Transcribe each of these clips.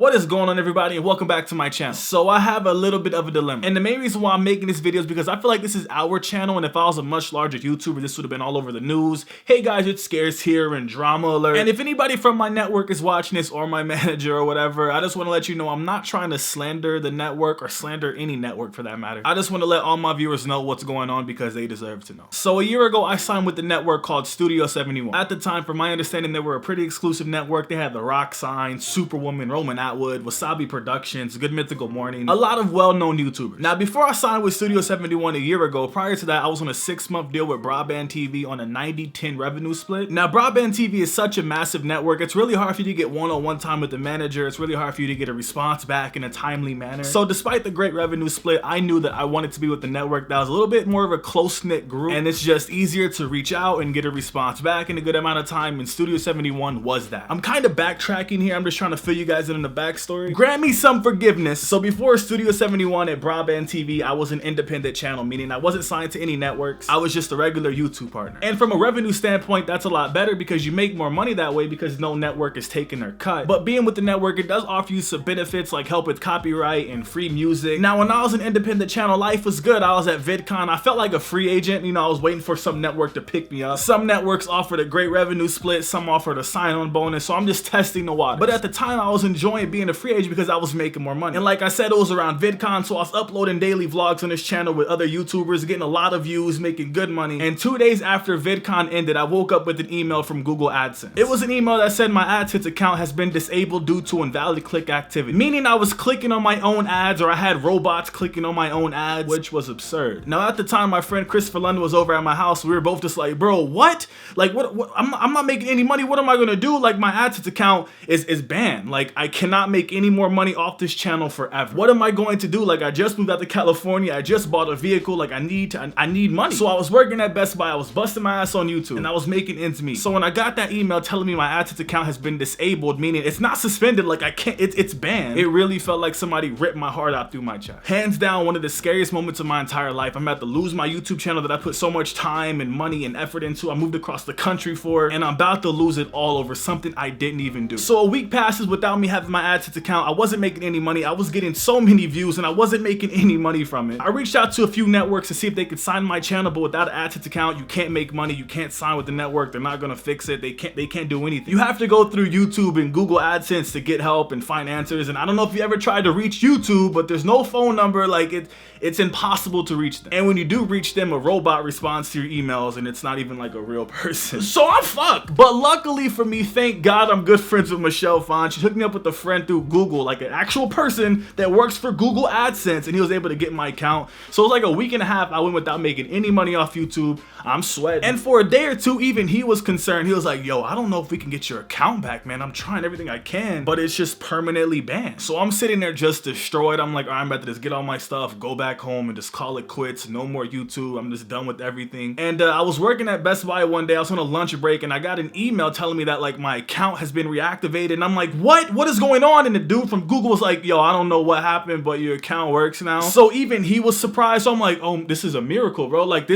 What is going on, everybody, and welcome back to my channel. So I have a little bit of a dilemma, and the main reason why I'm making this video is because I feel like this is our channel, and if I was a much larger YouTuber, this would have been all over the news. Hey guys, it's Scarce here and drama alert. And if anybody from my network is watching this, or my manager or whatever, I just want to let you know I'm not trying to slander the network or slander any network for that matter. I just want to let all my viewers know what's going on because they deserve to know. So a year ago, I signed with the network called Studio 71. At the time, from my understanding, they were a pretty exclusive network. They had The Rock sign, Superwoman, Roman Atwood, Wasabi Productions, Good Mythical Morning, a lot of well-known YouTubers. Now, before I signed with Studio 71 a year ago, prior to that, I was on a 6-month deal with Broadband TV on a 90-10 revenue split. Now, Broadband TV is such a massive network, it's really hard for you to get one-on-one time with the manager. It's really hard for you to get a response back in a timely manner. So despite the great revenue split, I knew that I wanted to be with the network that was a little bit more of a close-knit group, and it's just easier to reach out and get a response back in a good amount of time, and Studio 71 was that. I'm kind of backtracking here. I'm just trying to fill you guys in the backstory. Grant me some forgiveness. So before Studio 71 at Broadband TV, I was an independent channel, meaning I wasn't signed to any networks. I was just a regular YouTube partner. And from a revenue standpoint, that's a lot better because you make more money that way because no network is taking their cut. But being with the network, it does offer you some benefits like help with copyright and free music. Now, when I was an independent channel, life was good. I was at VidCon. I felt like a free agent. You know, I was waiting for some network to pick me up. Some networks offered a great revenue split. Some offered a sign-on bonus. So I'm just testing the water. But at the time, I was enjoying being a free agent because I was making more money. And like I said, it was around VidCon, so I was uploading daily vlogs on this channel with other YouTubers, getting a lot of views, making good money. And 2 days after VidCon ended, I woke up with an email from Google AdSense. It was an email that said my AdSense account has been disabled due to invalid click activity, meaning I was clicking on my own ads, or I had robots clicking on my own ads, which was absurd. Now, at the time, my friend Christopher London was over at my house. We were both just like, bro, what? Like, what? I'm not making any money. What am I gonna do? Like, my AdSense account is banned. Like, I cannot make any more money off this channel forever. What am I going to do? Like, I just moved out to California. I just bought a vehicle. Like, I need money. So I was working at Best Buy. I was busting my ass on YouTube, and I was making ends meet. So when I got that email telling me my AdSense account has been disabled, meaning it's not suspended, like I can't, it's banned, it really felt like somebody ripped my heart out through my chest. Hands down, one of the scariest moments of my entire life. I'm about to lose my YouTube channel that I put so much time and money and effort into. I moved across the country for, and I'm about to lose it all over something I didn't even do. So a week passes without me having my AdSense account. I wasn't making any money. I was getting so many views and I wasn't making any money from it. I reached out to a few networks to see if they could sign my channel, but without an AdSense account, you can't make money. You can't sign with the network. They're not gonna fix it. They can't do anything. You have to go through YouTube and Google AdSense to get help and find answers. And I don't know if you ever tried to reach YouTube, but there's no phone number. Like, it's impossible to reach them. And when you do reach them, a robot responds to your emails, and it's not even like a real person. So I'm fucked. But luckily for me, thank God, I'm good friends with Michelle Fon. She hooked me up with a friend through Google, like an actual person that works for Google AdSense, and he was able to get my account. So it was like a week and a half I went without making any money off YouTube. I'm sweating. And for a day or two, even he was concerned. He was like, yo, I don't know if we can get your account back, man. I'm trying everything I can, but it's just permanently banned. So I'm sitting there just destroyed. I'm like, all right, I'm about to just get all my stuff, go back home and just call it quits. No more YouTube. I'm just done with everything. And I was working at Best Buy one day. I was on a lunch break, and I got an email telling me that like my account has been reactivated. And I'm like, what is going on? And the dude from Google was like, yo, I don't know what happened, but your account works now. So even he was surprised. So I'm like, oh, this is a miracle, bro. Like,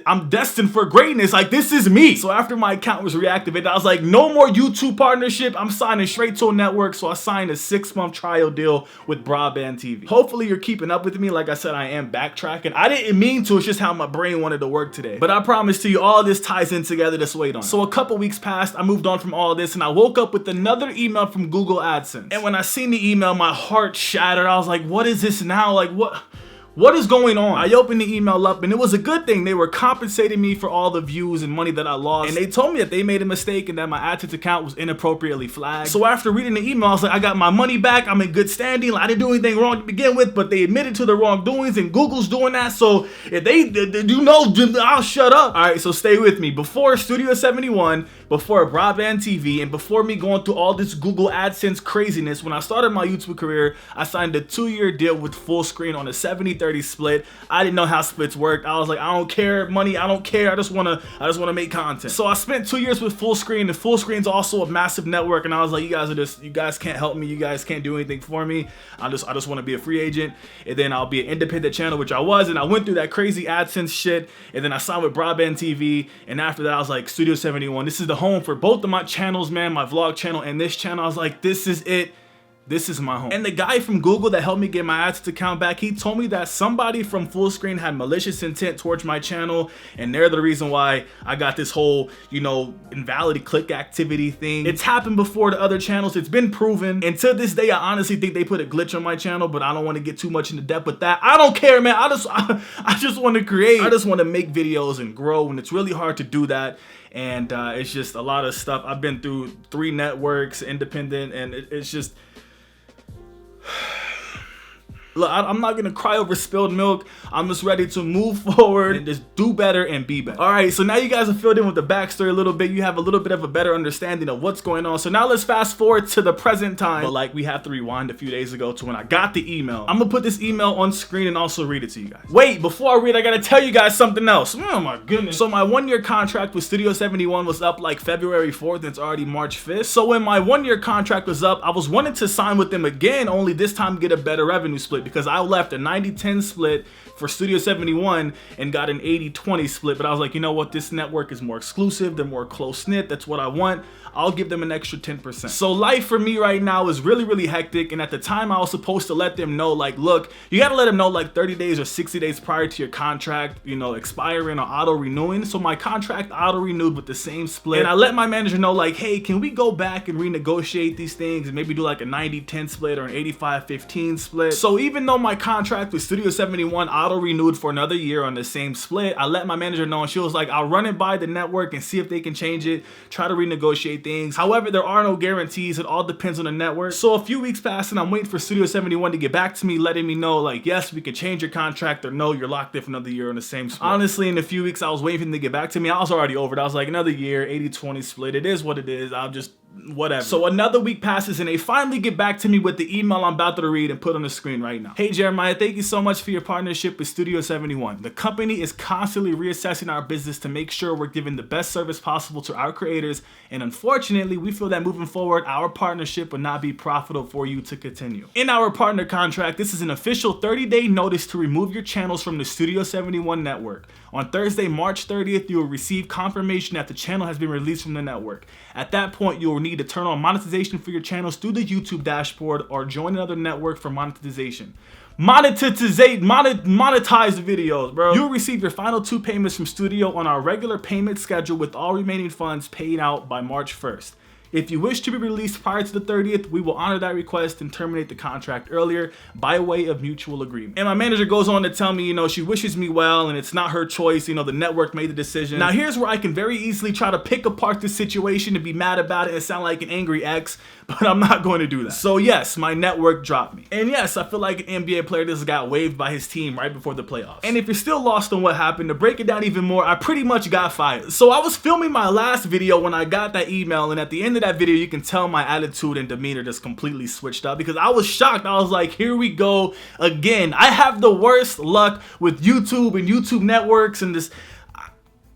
I'm destined for greatness. Like, this is me. So after my account was reactivated, I was like, no more YouTube partnership. I'm signing straight to a network. So I signed a 6-month trial deal with Broadband TV. Hopefully you're keeping up with me. Like I said, I am backtracking. I didn't mean to. It's just how my brain wanted to work today. But I promise to you, all this ties in together. Just wait on it. So a couple weeks passed. I moved on from all this, and I woke up with another email from Google AdSense. And when I seen the email, my heart shattered. I was like, what is this now? Like, what is going on? I opened the email up, and it was a good thing. They were compensating me for all the views and money that I lost. And they told me that they made a mistake and that my AdSense account was inappropriately flagged. So after reading the email, I was like, I got my money back. I'm in good standing. Like, I didn't do anything wrong to begin with, but they admitted to the wrongdoings, and Google's doing that. So if they do know, I'll shut up. All right, so stay with me. Before Studio 71, before Broadband TV, and before me going through all this Google AdSense craziness, when I started my YouTube career, I signed a 2-year deal with Fullscreen on a 70/30 split. I didn't know how splits worked. I was like, I don't care, money, I don't care. I just wanna make content. So I spent 2 years with Fullscreen, and Fullscreen's also a massive network, and I was like, you guys can't help me, you guys can't do anything for me. I just want to be a free agent, and then I'll be an independent channel, which I was, and I went through that crazy AdSense shit, and then I signed with Broadband TV, and after that I was like, Studio 71, this is the home for both of my channels, man, my vlog channel and this channel. I was like, this is it. this is my home. And the guy from Google that helped me get my AdSense account back, he told me that somebody from Fullscreen had malicious intent towards my channel, and they're the reason why I got this whole, you know, invalid click activity thing. It's happened before to other channels. It's been proven. And to this day, I honestly think they put a glitch on my channel, but I don't want to get too much into depth with that. I don't care, man. I just want to create. I just want to make videos and grow, and it's really hard to do that. And it's just a lot of stuff. I've been through 3 networks, independent, and it's just... Look, I'm not gonna cry over spilled milk. I'm just ready to move forward and just do better and be better. All right, so now you guys have filled in with the backstory a little bit. You have a little bit of a better understanding of what's going on. So now let's fast forward to the present time. But like, we have to rewind a few days ago to when I got the email. I'm gonna put this email on screen and also read it to you guys. Wait, before I read, I gotta tell you guys something else. Oh my goodness. So my 1-year contract with Studio 71 was up like February 4th, and it's already March 5th. So when my 1-year contract was up, I was wanting to sign with them again, only this time get a better revenue split, because I left a 90-10 split for Studio 71 and got an 80-20 split. But I was like, you know what, this network is more exclusive, they're more close-knit, that's what I want. I'll give them an extra 10%. So life for me right now is really, really hectic. And at the time I was supposed to let them know, like, look, you gotta let them know like 30 days or 60 days prior to your contract, you know, expiring or auto renewing. So my contract auto renewed with the same split. And I let my manager know, like, hey, can we go back and renegotiate these things and maybe do like a 90-10 split or an 85-15 split? So even though my contract with Studio 71 auto renewed for another year on the same split, I let my manager know, and she was like, I'll run it by the network and see if they can change it, try to renegotiate things. However, there are no guarantees. It all depends on the network. So a few weeks passed and I'm waiting for Studio 71 to get back to me, letting me know, like, yes, we can change your contract, or no, you're locked in for another year on the same split. Honestly, in a few weeks I was waiting for them to get back to me. I was already over it. I was like, another year, 80-20 split. It is what it is. I'll just whatever. So another week passes and they finally get back to me with the email I'm about to read and put on the screen right now. Hey Jeremiah, thank you so much for your partnership with Studio 71. The company is constantly reassessing our business to make sure we're giving the best service possible to our creators, and unfortunately we feel that moving forward our partnership will not be profitable for you to continue. In our partner contract, this is an official 30-day notice to remove your channels from the Studio 71 network. On Thursday, March 30th, you will receive confirmation that the channel has been released from the network. At that point, you will need to turn on monetization for your channels through the YouTube dashboard or join another network for monetization. Monetize the videos, bro. You'll receive your final 2 payments from Studio on our regular payment schedule, with all remaining funds paid out by March 1st. If you wish to be released prior to the 30th, we will honor that request and terminate the contract earlier by way of mutual agreement. And my manager goes on to tell me, you know, she wishes me well and it's not her choice. You know, the network made the decision. Now here's where I can very easily try to pick apart this situation and be mad about it and sound like an angry ex, but I'm not going to do that. So yes, my network dropped me. And yes, I feel like an NBA player just got waived by his team right before the playoffs. And if you're still lost on what happened, to break it down even more, I pretty much got fired. So I was filming my last video when I got that email, and at the end of that video, you can tell my attitude and demeanor just completely switched up because I was shocked. I was like, here we go again. I have the worst luck with YouTube and YouTube networks and this.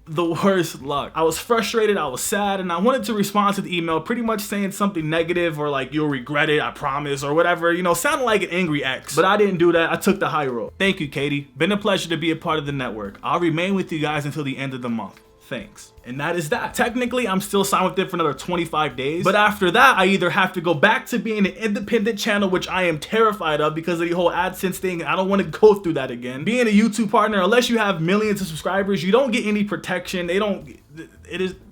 The worst luck. I was frustrated, I was sad, and I wanted to respond to the email pretty much saying something negative or like, you'll regret it, I promise, or whatever, you know, sounding like an angry ex. But I didn't do that. I took the high road. Thank you, Katie. Been a pleasure to be a part of the network. I'll remain with you guys until the end of the month. Thanks. And that is that. Technically, I'm still signed with them for another 25 days. But after that, I either have to go back to being an independent channel, which I am terrified of because of the whole AdSense thing, and I don't want to go through that again. Being a YouTube partner, unless you have millions of subscribers, you don't get any protection.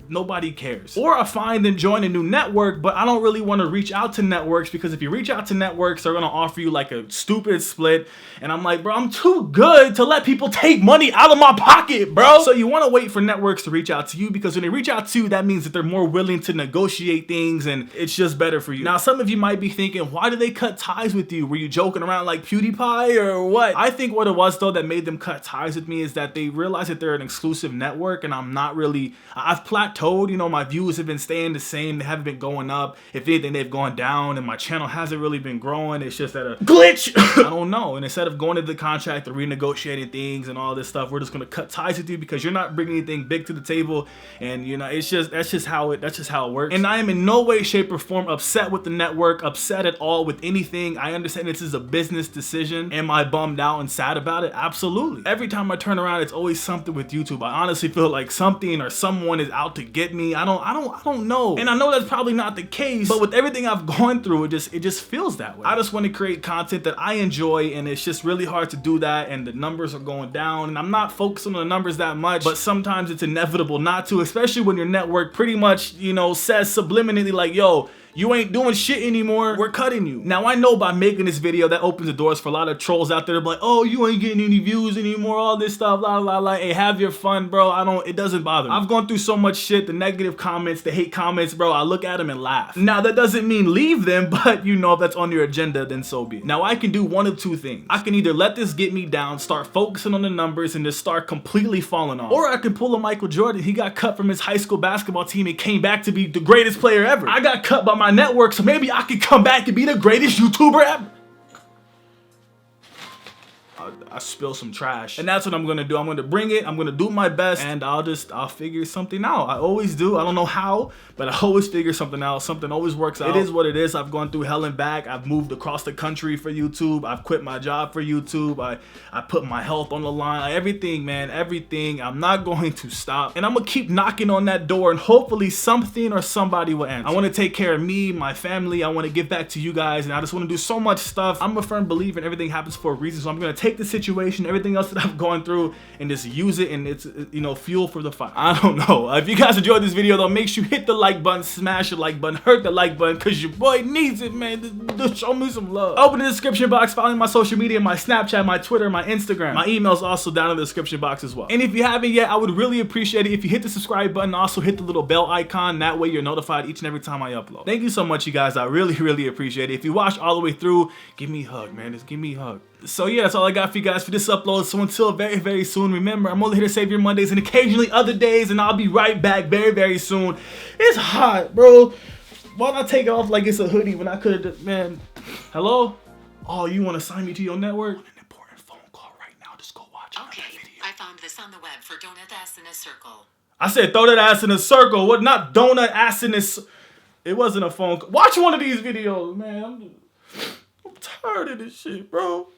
Nobody cares. Or I find and join a new network, but I don't really want to reach out to networks because if you reach out to networks, they're going to offer you like a stupid split. And I'm like, bro, I'm too good to let people take money out of my pocket, bro. So you want to wait for networks to reach out to you because when they reach out to you, that means that they're more willing to negotiate things and it's just better for you. Now, some of you might be thinking, why did they cut ties with you? Were you joking around like PewDiePie or what? I think what it was though that made them cut ties with me is that they realized that they're an exclusive network and I'm not really, I've plateaued. You know, my views have been staying the same. They haven't been going up. If anything, they've gone down and my channel hasn't really been growing. It's just that a glitch. I don't know. And instead of going to the contract or renegotiating things and all this stuff, we're just going to cut ties with you because you're not bringing anything big to the table. And you know, that's just how it works. And I am in no way, shape or form upset with the network, upset at all with anything. I understand this is a business decision. Am I bummed out and sad about it? Absolutely. Every time I turn around, it's always something with YouTube. I honestly feel like something or someone is out to to get me. I don't know. And I know that's probably not the case, but with everything I've gone through, it just feels that way. I just want to create content that I enjoy, and it's just really hard to do that, and the numbers are going down, and I'm not focusing on the numbers that much, but sometimes it's inevitable not to, especially when your network pretty much, you know, says subliminally like, yo, you ain't doing shit anymore, we're cutting you. Now I know by making this video that opens the doors for a lot of trolls out there to be like, oh, you ain't getting any views anymore, all this stuff, la la la. Hey, have your fun, bro. It doesn't bother me. I've gone through so much shit, the negative comments, the hate comments, bro. I look at them and laugh. Now that doesn't mean leave them, but you know, if that's on your agenda, then so be it. Now I can do one of two things. I can either let this get me down, start focusing on the numbers, and just start completely falling off. Or I can pull a Michael Jordan. He got cut from his high school basketball team and came back to be the greatest player ever. I got cut by my network, so maybe I could come back and be the greatest YouTuber ever. I spill some trash, and that's what I'm gonna do. I'm gonna bring it, I'm gonna do my best, and I'll figure something out. I always do. I don't know how, but I always figure something out. Something always works out. It is what it is. I've gone through hell and back. I've moved across the country for YouTube. I've quit my job for YouTube. I put my health on the line. Everything, man, everything. I'm not going to stop, and I'm gonna keep knocking on that door, and hopefully something or somebody will answer. I want to take care of me, my family. I want to give back to you guys, and I just want to do so much stuff. I'm a firm believer in everything happens for a reason, so I'm gonna take the situation, everything else that I've gone through, and just use it, and it's, you know, fuel for the fire. I don't know. If you guys enjoyed this video though, make sure you hit the like button, smash the like button, hurt the like button, cause your boy needs it, man. Just show me some love. Open the description box, follow my social media, my Snapchat, my Twitter, my Instagram. My email's also down in the description box as well. And if you haven't yet, I would really appreciate it if you hit the subscribe button, also hit the little bell icon. That way you're notified each and every time I upload. Thank you so much, you guys. I really appreciate it. If you watch all the way through, give me a hug, man. Just give me a hug. So yeah, that's all I got for you guys for this upload. So until very soon, remember, I'm only here to save your Mondays and occasionally other days, and I'll be right back very soon. It's hot, bro. Why not take it off like it's a hoodie when I could have, man? Hello? Oh, you want to sign me to your network? An important phone call right now. Just go watch that video. I found this on the web for donut ass in a circle. I said throw that ass in a circle. What? Not donut ass in this. It wasn't a phone call. Watch one of these videos, man. I'm tired of this shit, bro.